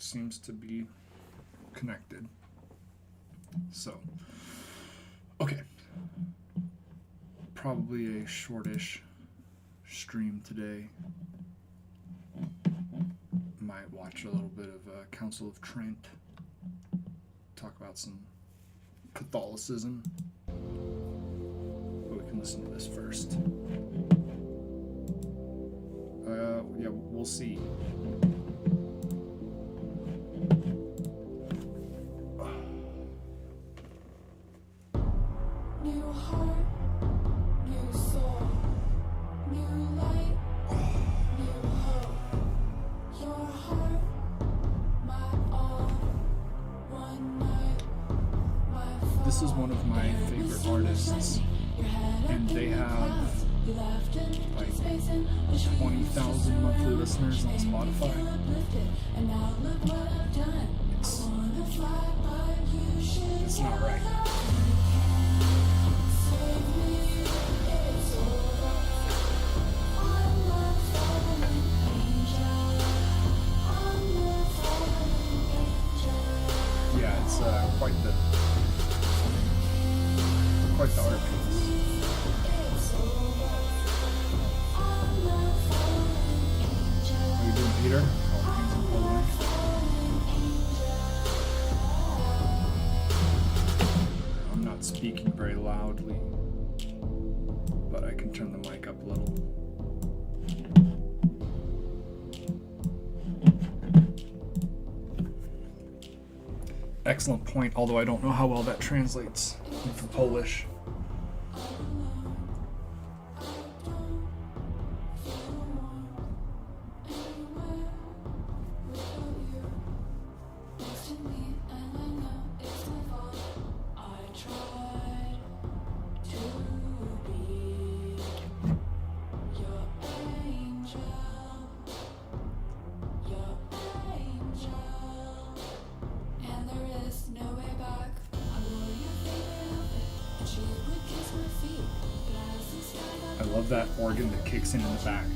seems to be connected. So, okay. Probably a shortish stream today. Might watch a little bit of Council of Trent. Talk about some Catholicism. But we can listen to this first. Yeah, we'll see. New heart, new soul, new light, new hope. Your heart, my all. One night, my fall. This is one of my favorite artists, and they have like 20,000 monthly listeners on Spotify. It's not right. Yeah, it's quite the art piece. How you doing, Peter? All things in Poland. I'm not speaking very loudly, but I can turn the mic up a little. Excellent point, although I don't know how well that translates into Polish. I love that organ that kicks in the back.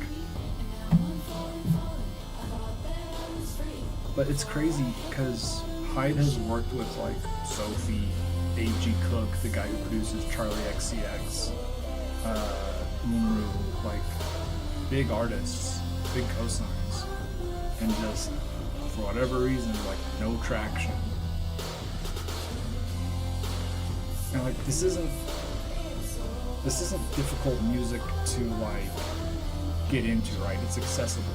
But it's crazy because Hyde has worked with like Sophie, A.G. Cook, the guy who produces Charlie XCX, Umru, like big artists, big cosigns, and just for whatever reason, like no traction. And like this isn't difficult music to like get into, right? It's accessible.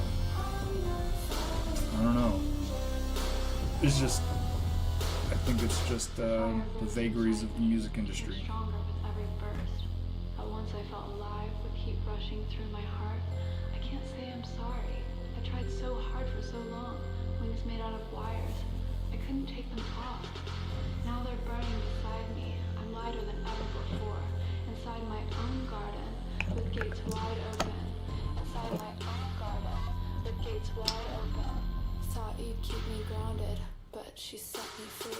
I don't know. It's just, I think it's just the vagaries of the music industry. Stronger with every burst. At once I felt alive would keep rushing through my heart. I can't say I'm sorry. I tried so hard for so long. Wings made out of wires. I couldn't take them off. Now they're burning beside me. I'm lighter than ever before. Inside my own garden, with gates wide open. Inside my own garden, with gates wide open. Thought you'd keep me grounded, but she set me free.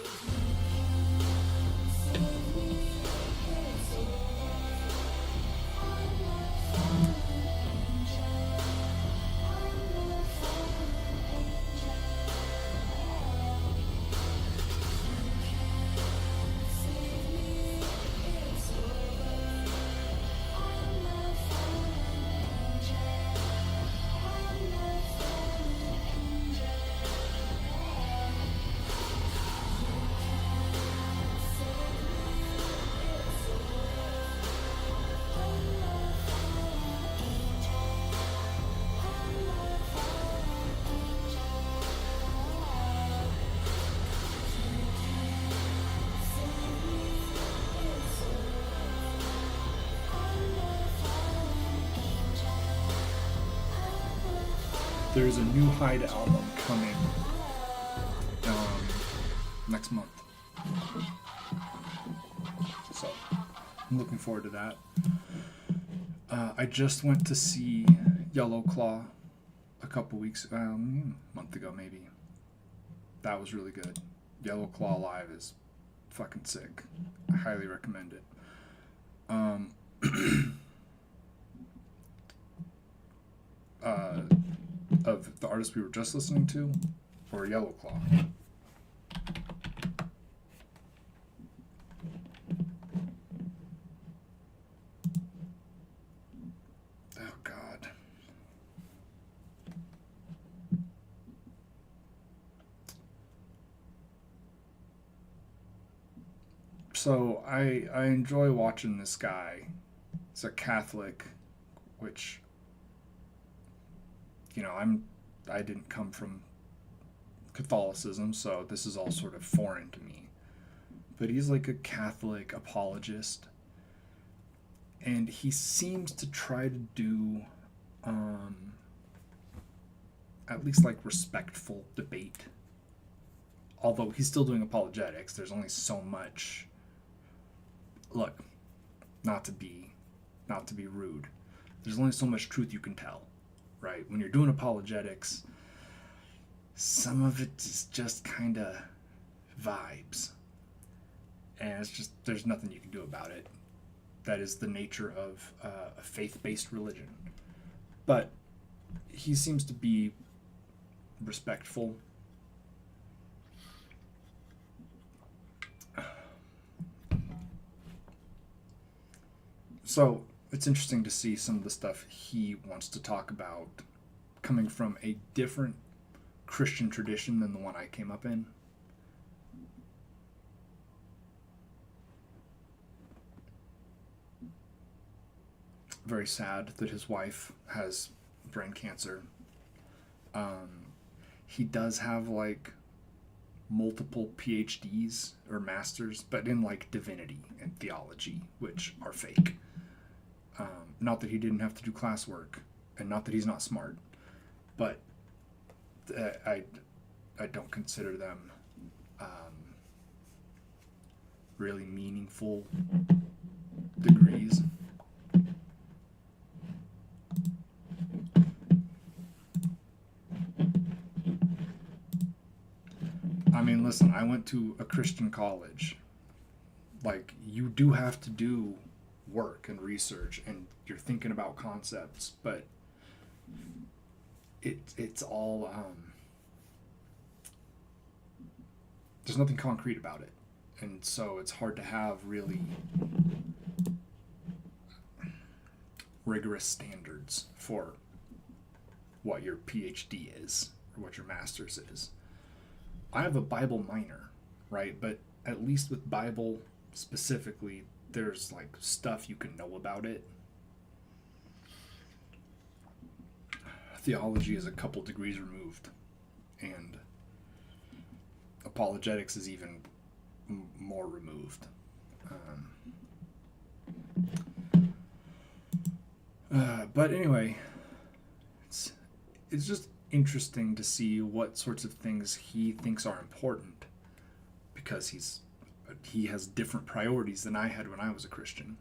There's a new Hyde album coming next month. So I'm looking forward to that. I just went to see Yellow Claw a couple weeks, month ago maybe. That was really good. Yellow Claw live is fucking sick. I highly recommend it. Of the artist we were just listening to, or a yellow claw. Oh God. So I enjoy watching this guy. He's a Catholic, which, you know, I didn't come from Catholicism, so this is all sort of foreign to me. But he's like a Catholic apologist, and he seems to try to do at least like respectful debate. Although he's still doing apologetics, there's only so much. Look, not to be rude. There's only so much truth you can tell, right? When you're doing apologetics, some of it is just kind of vibes. And it's just, there's nothing you can do about it. That is the nature of a faith-based religion. But he seems to be respectful. So it's interesting to see some of the stuff he wants to talk about coming from a different Christian tradition than the one I came up in. Very sad that his wife has brain cancer. He does have like multiple PhDs or masters, but in like divinity and theology, which are fake. Not that he didn't have to do classwork, and not that he's not smart, but I don't consider them really meaningful degrees. I mean, listen, I went to a Christian college. Like, you do have to do work and research, and you're thinking about concepts, but it's all there's nothing concrete about it, and so it's hard to have really rigorous standards for what your PhD is or what your master's is. I have a Bible minor, right? But at least with Bible specifically, there's like stuff you can know about it. Theology is a couple degrees removed, and apologetics is even more removed. But anyway, it's just interesting to see what sorts of things he thinks are important, because he has different priorities than I had when I was a Christian.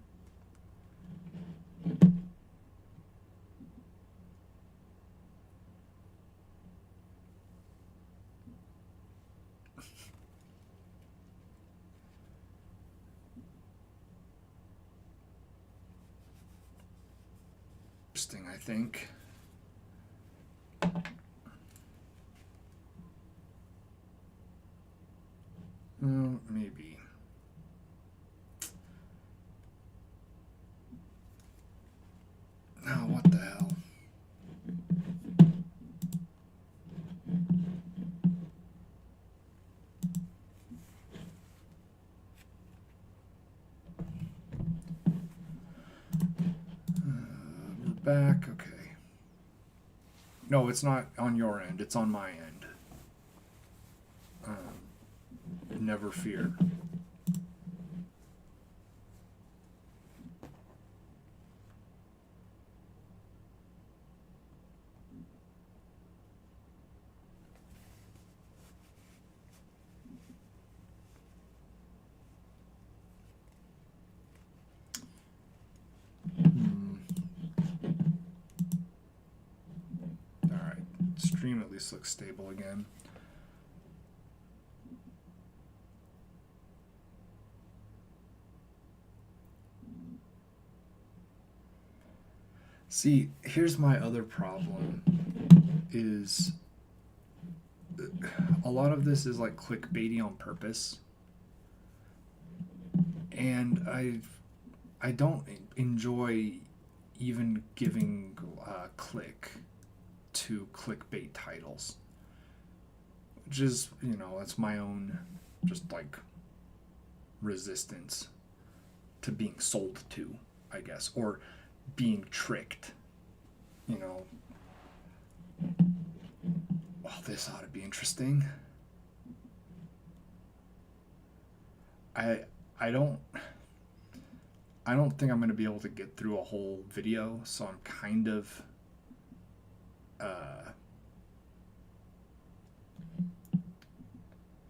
Interesting, I think. Well, maybe. Oh, what the hell? We're back. Okay. No, it's not on your end. It's on my end. Never fear. All right. Stream at least looks stable again. See, here's my other problem is a lot of this is like clickbaity on purpose, and I don't enjoy even giving click to clickbait titles, which is, that's my own just like resistance to being sold to, I guess, or being tricked. Well, this ought to be interesting. I don't think I'm going to be able to get through a whole video, so I'm kind of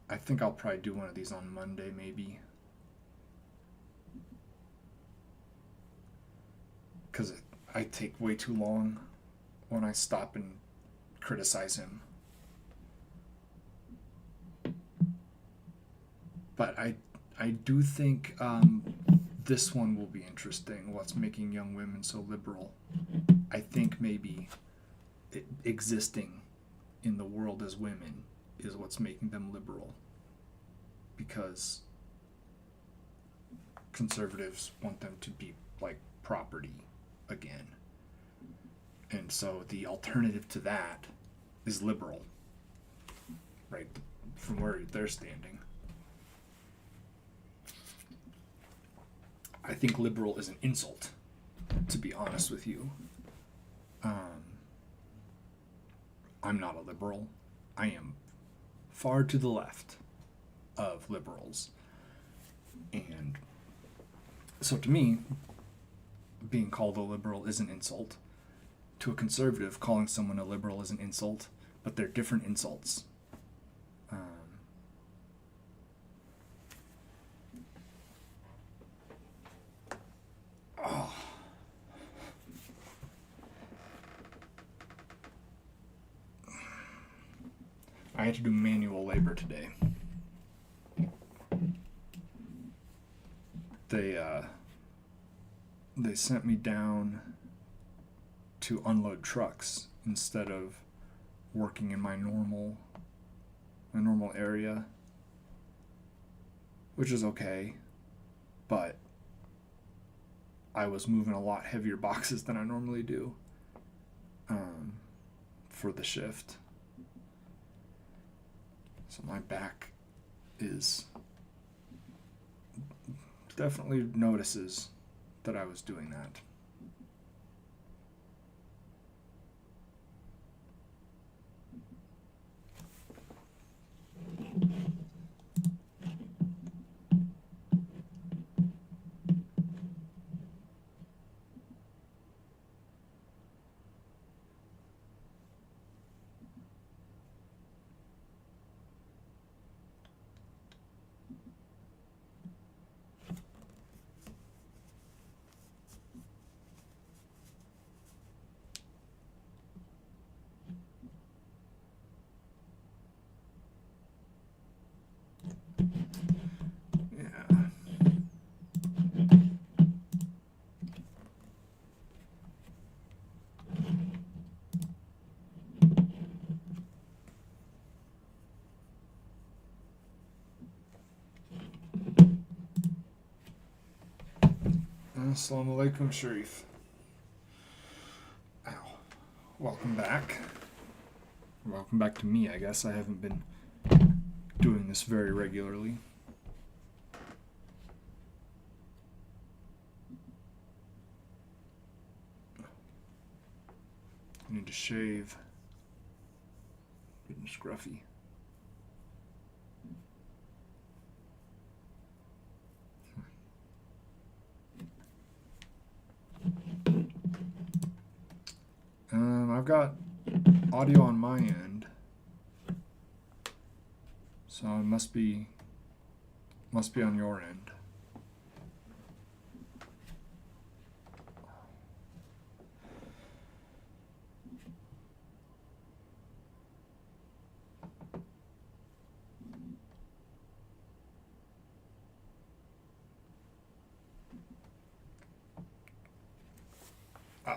I think I'll probably do one of these on Monday, maybe. Because I take way too long when I stop and criticize him. But I do think this one will be interesting. What's making young women so liberal? I think maybe existing in the world as women is what's making them liberal, because conservatives want them to be like property again, and so the alternative to that is liberal, right, from where they're standing. I think liberal is an insult, to be honest with you. I'm not a liberal. I am far to the left of liberals. And so to me, being called a liberal is an insult. To a conservative, calling someone a liberal is an insult, but they're different insults. I had to do manual labor today. They sent me down to unload trucks instead of working in my normal area, which is okay, but I was moving a lot heavier boxes than I normally do for the shift. So my back is definitely notices that I was doing that. Assalamu alaikum, Sharif. Ow. Welcome back. Welcome back to me, I guess. I haven't been doing this very regularly. I need to shave. Getting scruffy. I've got audio on my end, so it must be on your end.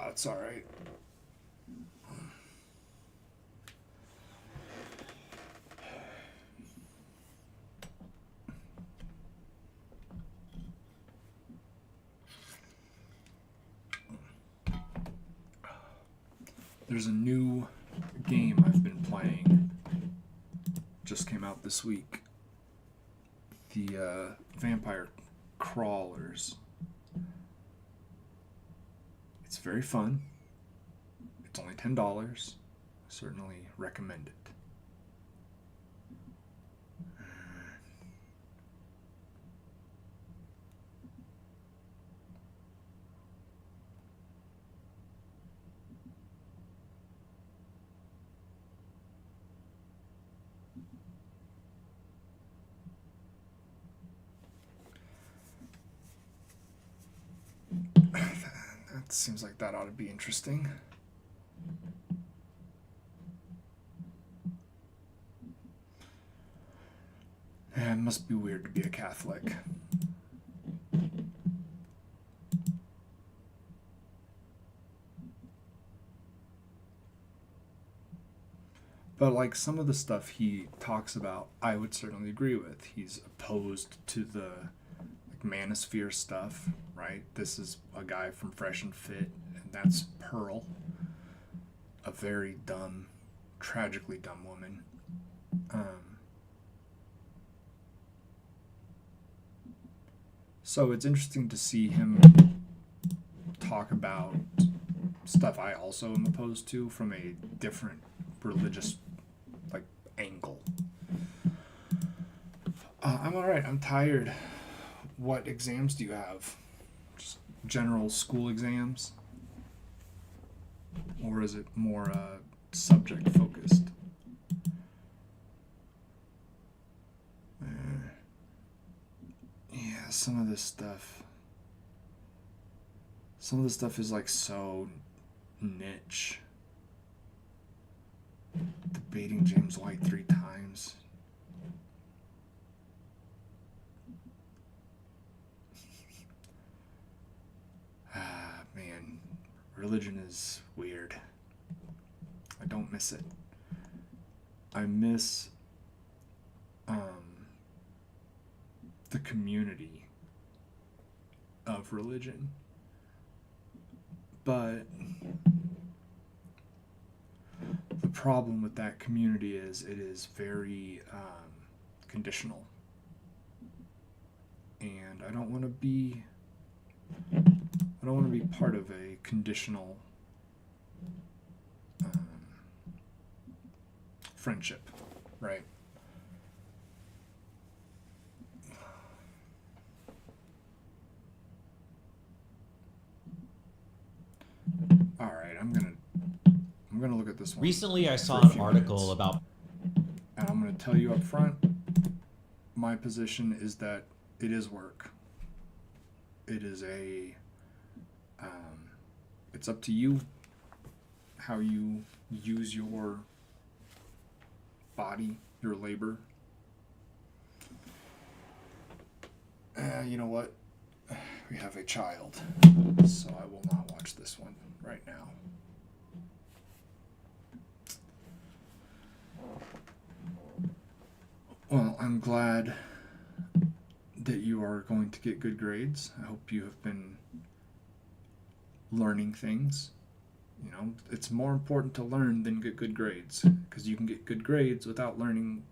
It's all right. There's a new game I've been playing. Just came out this week. The Vampire Crawlers. It's very fun. It's only $10. I certainly recommend it. That seems like that ought to be interesting. Yeah, it must be weird to be a Catholic. But like some of the stuff he talks about, I would certainly agree with. He's opposed to the manosphere stuff, right? This is a guy from Fresh and Fit, and that's Pearl, a very dumb, tragically dumb woman. So it's interesting to see him talk about stuff I also am opposed to from a different religious angle. I'm alright. I'm tired. What exams do you have? Just general school exams? Or is it more subject focused? Yeah, some of this stuff is like so niche. Debating James White 3 times. Man, religion is weird. I don't miss it. I miss the community of religion. But the problem with that community is it is very conditional. And I don't want to be part of a conditional friendship, right? All right, I'm gonna look at this one. Recently, I saw for a an few article minutes. about. And I'm gonna tell you up front, my position is that it is work. It is it's up to you how you use your body, your labor. You know what? We have a child, so I will not watch this one right now. Well, I'm glad that you are going to get good grades. I hope you have been learning things. You know, it's more important to learn than get good grades, because you can get good grades without learning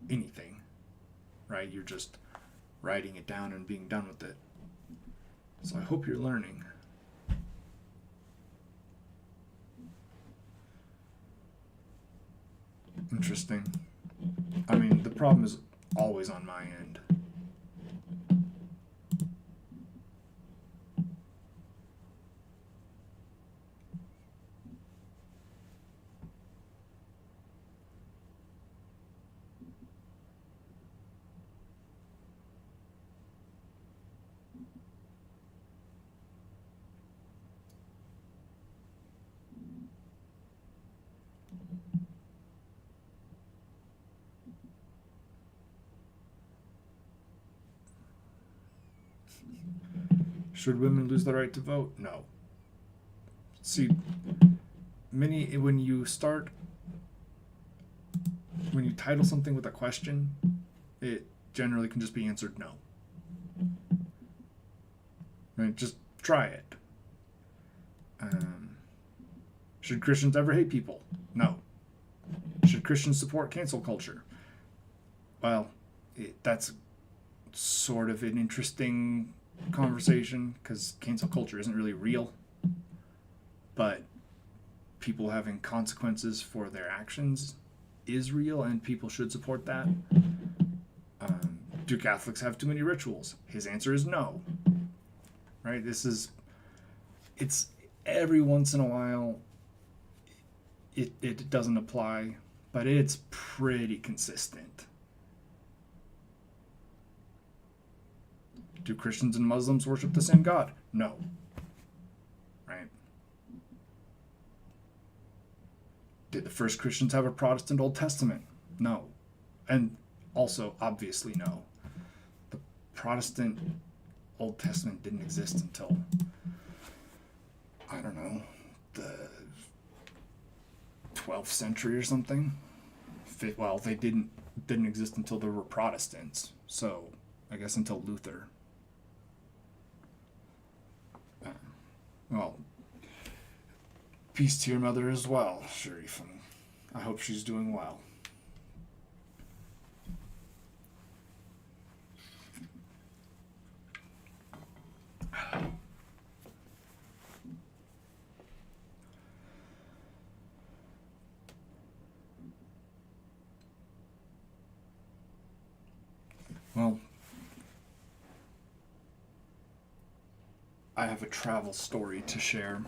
anything, right? You're just writing it down and being done with it. So I hope you're learning. Interesting. I mean, the problem is always on my end. Should women lose the right to vote? No. See, when you title something with a question, it generally can just be answered no. Right? Just try it. Should Christians ever hate people? No. Should Christians support cancel culture? Well, that's sort of an interesting conversation because cancel culture isn't really real. But people having consequences for their actions is real, and people should support that. Do Catholics have too many rituals? His answer is no. Right? It's every once in a while it doesn't apply, but it's pretty consistent. Do Christians and Muslims worship the same God? No. Right? Did the first Christians have a Protestant Old Testament? No. And also, obviously, no. The Protestant Old Testament didn't exist until, I don't know, the 12th century or something. Well, they didn't exist until there were Protestants. So, I guess until Luther. Well, peace to your mother as well, Sharif. I hope she's doing well. Well, I have a travel story to share.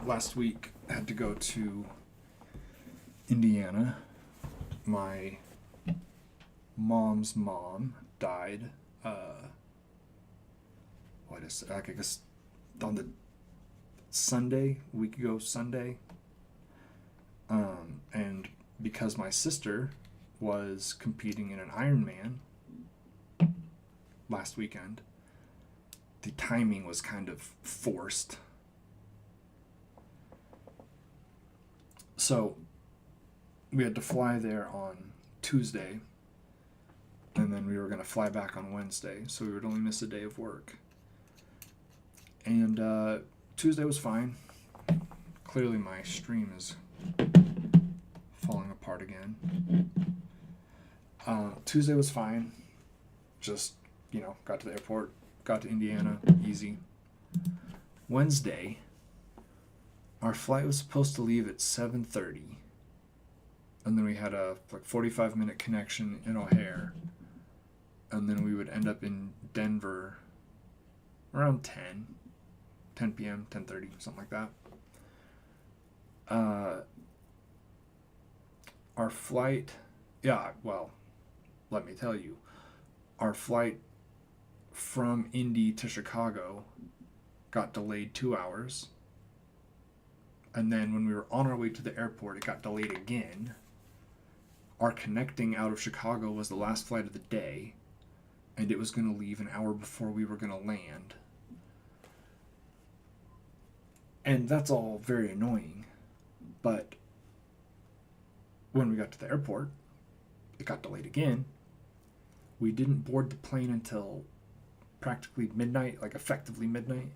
Last week, I had to go to Indiana. My mom's mom died. I guess on the Sunday, a week ago Sunday. And because my sister was competing in an Ironman last weekend, the timing was kind of forced. So we had to fly there on Tuesday, and then we were going to fly back on Wednesday, so we would only miss a day of work. And Tuesday was fine. Clearly my stream is falling apart again. Tuesday was fine. Just, got to the airport, got to Indiana, easy. Wednesday, our flight was supposed to leave at 7:30. And then we had a 45-minute connection in O'Hare. And then we would end up in Denver around 10 p.m., 10:30, something like that. Our flight, let me tell you, our flight from Indy to Chicago got delayed 2 hours. And then when we were on our way to the airport, it got delayed again. Our connecting out of Chicago was the last flight of the day, and it was going to leave an hour before we were going to land. And that's all very annoying. But when we got to the airport, it got delayed again. We didn't board the plane until practically midnight, effectively midnight.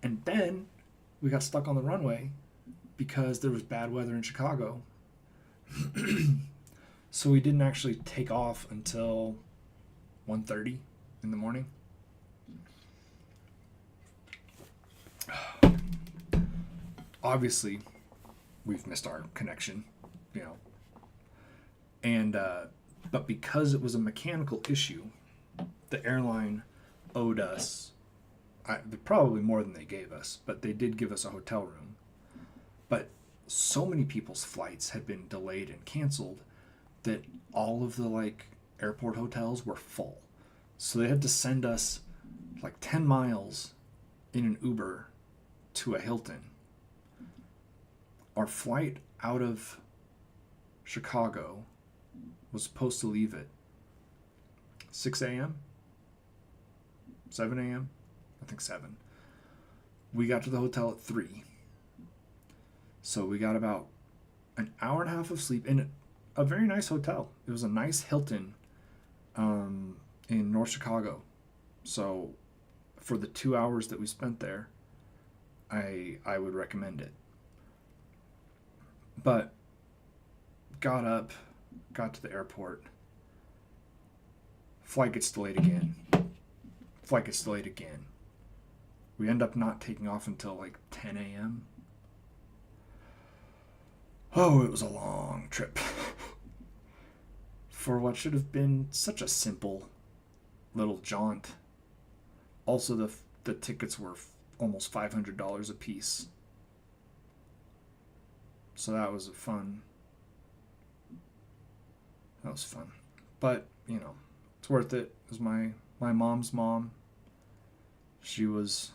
And then we got stuck on the runway because there was bad weather in Chicago. So we didn't actually take off until 1:30 in the morning. Obviously, we've missed our connection, And, but because it was a mechanical issue, the airline owed us, probably more than they gave us, but they did give us a hotel room. But so many people's flights had been delayed and canceled that all of the airport hotels were full. So they had to send us 10 miles in an Uber to a Hilton. Our flight out of Chicago was supposed to leave at 6 a.m., 7 a.m., I think 7. We got to the hotel at 3. So we got about an hour and a half of sleep in a very nice hotel. It was a nice Hilton in North Chicago. So for the 2 hours that we spent there, I would recommend it. But got up, got to the airport. Flight gets delayed again. Flight gets delayed again. We end up not taking off until like 10 a.m. Oh, it was a long trip. For what should have been such a simple little jaunt. Also, the tickets were almost $500 a piece. So that was fun. That was fun. But, you know, it's worth it. It was my mom's mom. She was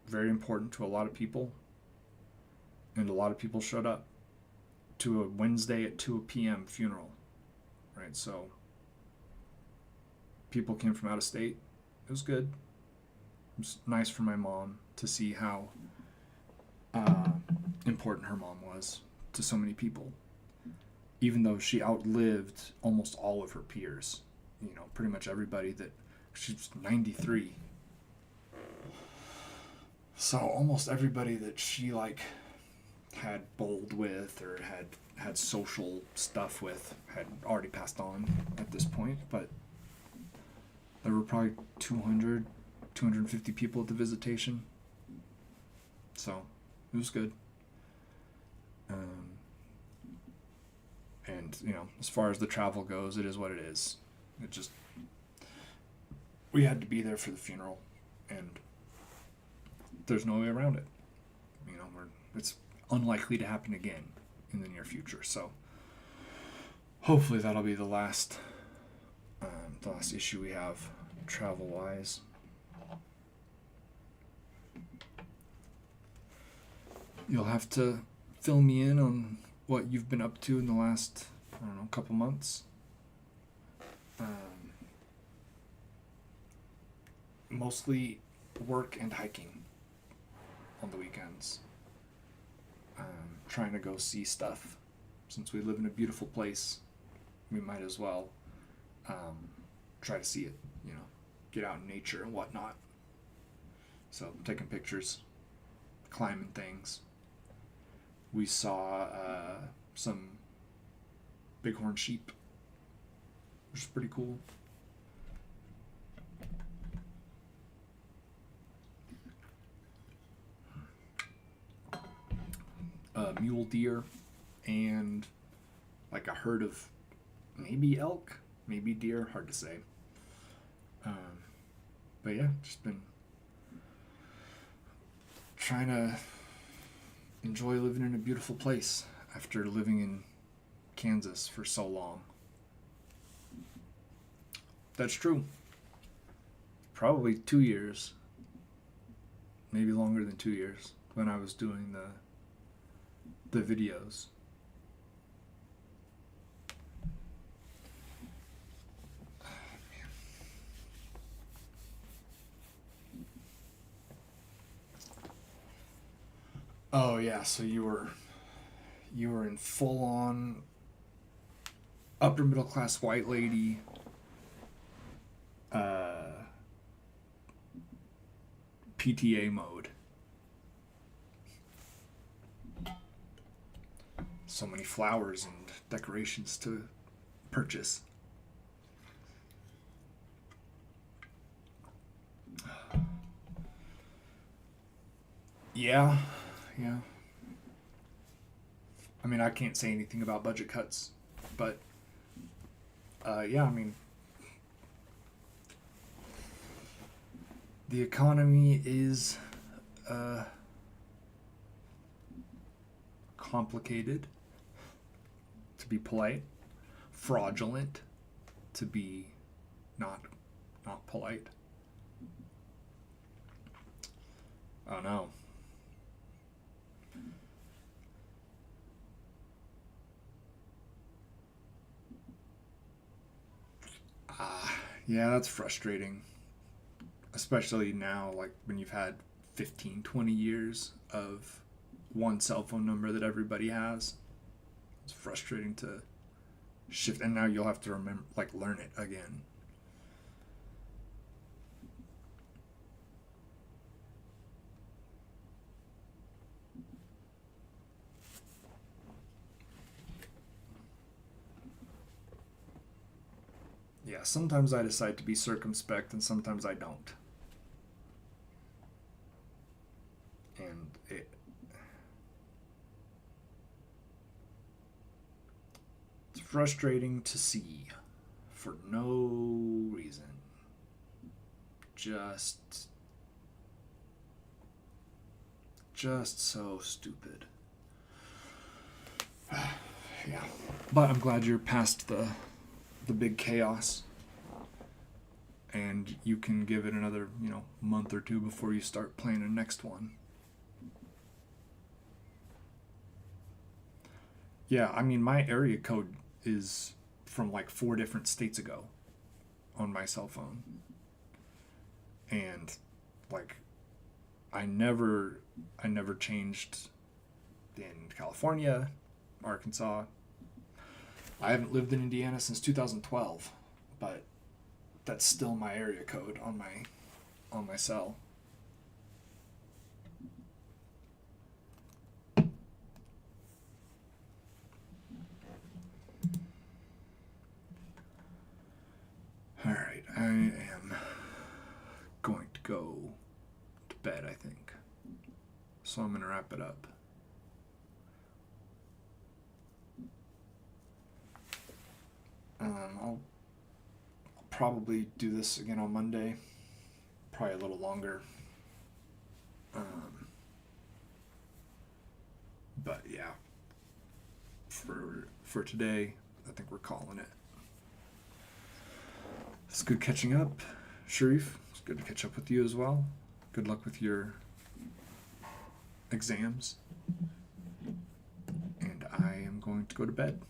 very important to a lot of people. And a lot of people showed up to a Wednesday at 2 p.m. funeral. Right, so people came from out of state. It was good. It was nice for my mom to see how important her mom was to so many people. Even though she outlived almost all of her peers. You know, pretty much everybody that... She's 93. So almost everybody that she, like, had bowled with or had social stuff with had already passed on at this point. But there were probably 250 people at the visitation. So it was good. And, you know, as far as the travel goes, it is what it is. It just... We had to be there for the funeral, and there's no way around it. You know, it's unlikely to happen again in the near future. So hopefully that'll be the last issue we have travel-wise. You'll have to fill me in on what you've been up to in the last, I don't know, couple months. Mostly work and hiking on the weekends. Trying to go see stuff. Since we live in a beautiful place, we might as well try to see it, you know, get out in nature and whatnot. So taking pictures, climbing things. We saw some bighorn sheep, which is pretty cool. Mule deer and like a herd of maybe elk, maybe deer, hard to say. But yeah, just been trying to enjoy living in a beautiful place after living in Kansas for so long. That's true. Probably 2 years, maybe longer than 2 years, when I was doing the videos. Oh yeah, so you were in full on upper middle class white lady PTA mode. So many flowers and decorations to purchase. Yeah. I mean, I can't say anything about budget cuts, but yeah, I mean, the economy is complicated, to be polite, fraudulent, to be not polite. Oh no. Yeah, that's frustrating. Especially now, like when you've had 15, 20 years of one cell phone number that everybody has. It's frustrating to shift, and now you'll have to remember, like, learn it again. yeah, sometimes I decide to be circumspect and sometimes I don't. And it's frustrating to see for no reason. Just so stupid. Yeah. But I'm glad you're past the big chaos. And you can give it another, month or two before you start playing the next one. Yeah, I mean, my area code is from like 4 different states ago on my cell phone. And like I never changed in California, Arkansas. I haven't lived in Indiana since 2012, but that's still my area code on my cell. All right, I am going to go to bed, I think. So I'm going to wrap it up. I'll probably do this again on Monday. Probably a little longer. But yeah, for today, I think we're calling it. It's good catching up, Sharif. It's good to catch up with you as well. Good luck with your exams. And I am going to go to bed.